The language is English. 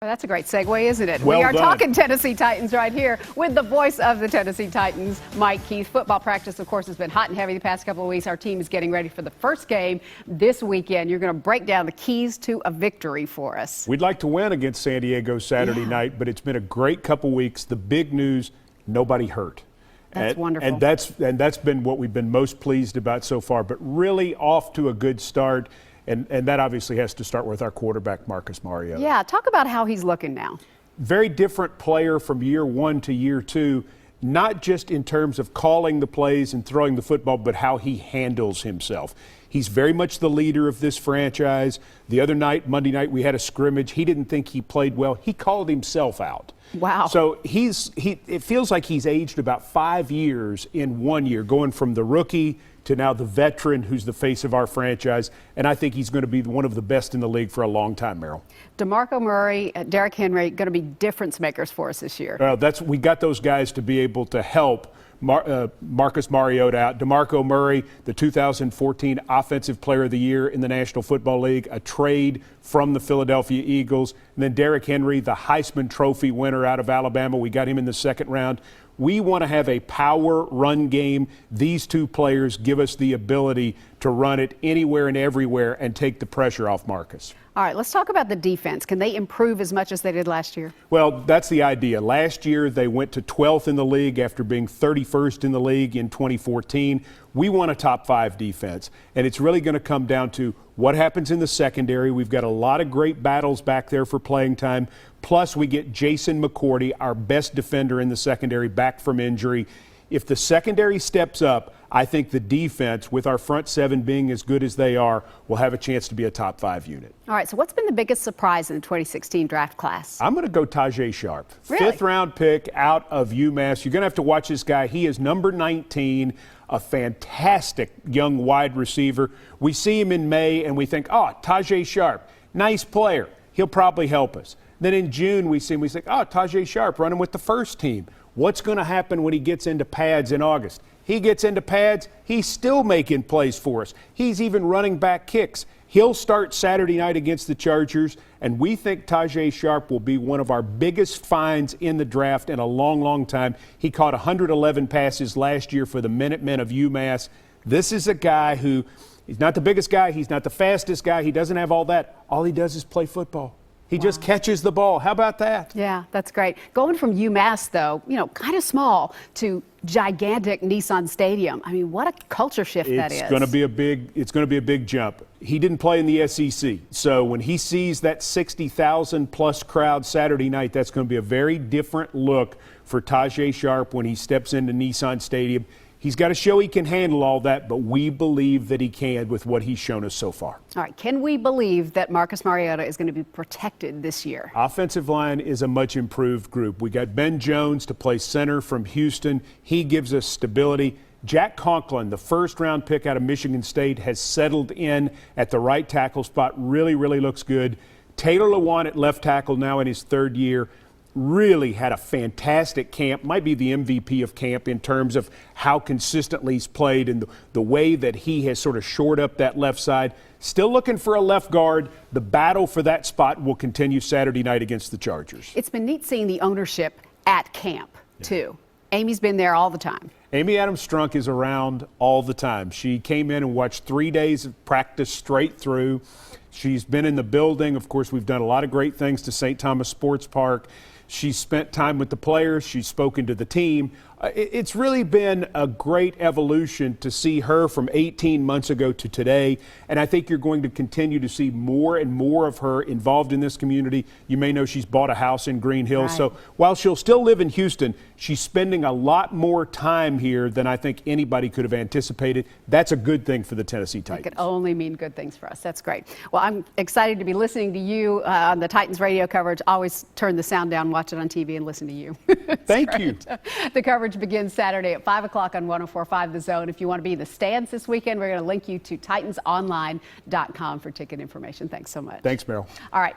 Well, that's a great segue, isn't it? Well we are done. talking Tennessee Titans right here with the voice of the Tennessee Titans, Mike Keith. Football practice, of course, has been hot and heavy the past couple of weeks. Our team is getting ready for the first game this weekend. You're going to break down the keys to a victory for us. We'd like to win against San Diego Saturday night, but it's been a great couple weeks. The big news, nobody hurt. That's wonderful. And that's been what we've been most pleased about so far, but really off to a good start. And that obviously has to start with our quarterback, Marcus Mariota. Yeah, talk about how he's looking now. Very different player from year one to year two, not just in terms of calling the plays and throwing the football, but how he handles himself. He's very much the leader of this franchise. The other night, Monday night, we had a scrimmage. He didn't think he played well. He called himself out. Wow. So it feels like he's aged about 5 years in 1 year, going from the rookie to now the veteran who's the face of our franchise. And I think he's going to be one of the best in the league for a long time, Merrill. DeMarco Murray, Derrick Henry, going to be difference makers for us this year. We got those guys to be able to help Marcus Mariota out. DeMarco Murray, the 2014 Offensive Player of the Year in the National Football League, a trade from the Philadelphia Eagles. And then Derrick Henry, the Heisman Trophy winner out of Alabama. We got him in the second round. We want to have a power run game. These two players give us the ability to run it anywhere and everywhere and take the pressure off Marcus. All right, let's talk about the defense. Can they improve as much as they did last year? Well, that's the idea. Last year, they went to 12th in the league after being 31st in the league in 2014. We want a top 5 defense, and it's really going to come down to what happens in the secondary. We've got a lot of great battles back there for playing time. Plus, we get Jason McCourty, our best defender in the secondary, back from injury. If the secondary steps up, I think the defense, with our front seven being as good as they are, will have a chance to be a top 5 unit. All right, so what's been the biggest surprise in the 2016 draft class? I'm going to go Tajae Sharpe. Really? 5th round pick out of UMass. You're going to have to watch this guy. He is number 19, a fantastic young wide receiver. We see him in May and we think, oh, Tajae Sharpe, nice player. He'll probably help us. Then in June we see him, we think, oh, Tajae Sharpe running with the first team. What's going to happen when he gets into pads in August? He gets into pads, he's still making plays for us. He's even running back kicks. He'll start Saturday night against the Chargers, and we think Tajae Sharpe will be one of our biggest finds in the draft in a long, long time. He caught 111 passes last year for the Minutemen of UMass. This is a guy who, he's not the biggest guy, he's not the fastest guy, he doesn't have all that. All he does is play football. He just catches the ball. How about that? Yeah, that's great. Going from UMass, though, kind of small, to gigantic Nissan Stadium. I mean, what a culture shift that is. It's going to be a big jump. He didn't play in the SEC. So when he sees that 60,000 plus crowd Saturday night, that's going to be a very different look for Tajae Sharpe when he steps into Nissan Stadium. He's got to show he can handle all that, but we believe that he can with what he's shown us so far. All right, can we believe that Marcus Mariota is going to be protected this year? Offensive line is a much improved group. We got Ben Jones to play center from Houston. He gives us stability. Jack Conklin, the 1st round pick out of Michigan State, has settled in at the right tackle spot. Really, really looks good. Taylor Lewan at left tackle now in his 3rd year. Really had a fantastic camp, might be the MVP of camp in terms of how consistently he's played and the way that he has sort of shored up that left side. Still looking for a left guard. The battle for that spot will continue Saturday night against the Chargers. It's been neat seeing the ownership at camp, too. Amy's been there all the time. Amy Adams Strunk is around all the time. She came in and watched 3 days of practice straight through. She's been in the building. Of course, we've done a lot of great things to St. Thomas Sports Park. She's spent time with the players. She's spoken to the team. It's really been a great evolution to see her from 18 months ago to today. And I think you're going to continue to see more and more of her involved in this community. You may know she's bought a house in Green Hills. Right. So while she'll still live in Houston, she's spending a lot more time here than I think anybody could have anticipated. That's a good thing for the Tennessee Titans. It could only mean good things for us. That's great. Well, I'm excited to be listening to you on the Titans radio coverage. Always turn the sound down, watch it on TV, and listen to you. Thank you. The coverage begins Saturday at 5 o'clock on 104.5 The Zone. If you want to be in the stands this weekend, we're going to link you to TitansOnline.com for ticket information. Thanks so much. Thanks, Meryl. All right.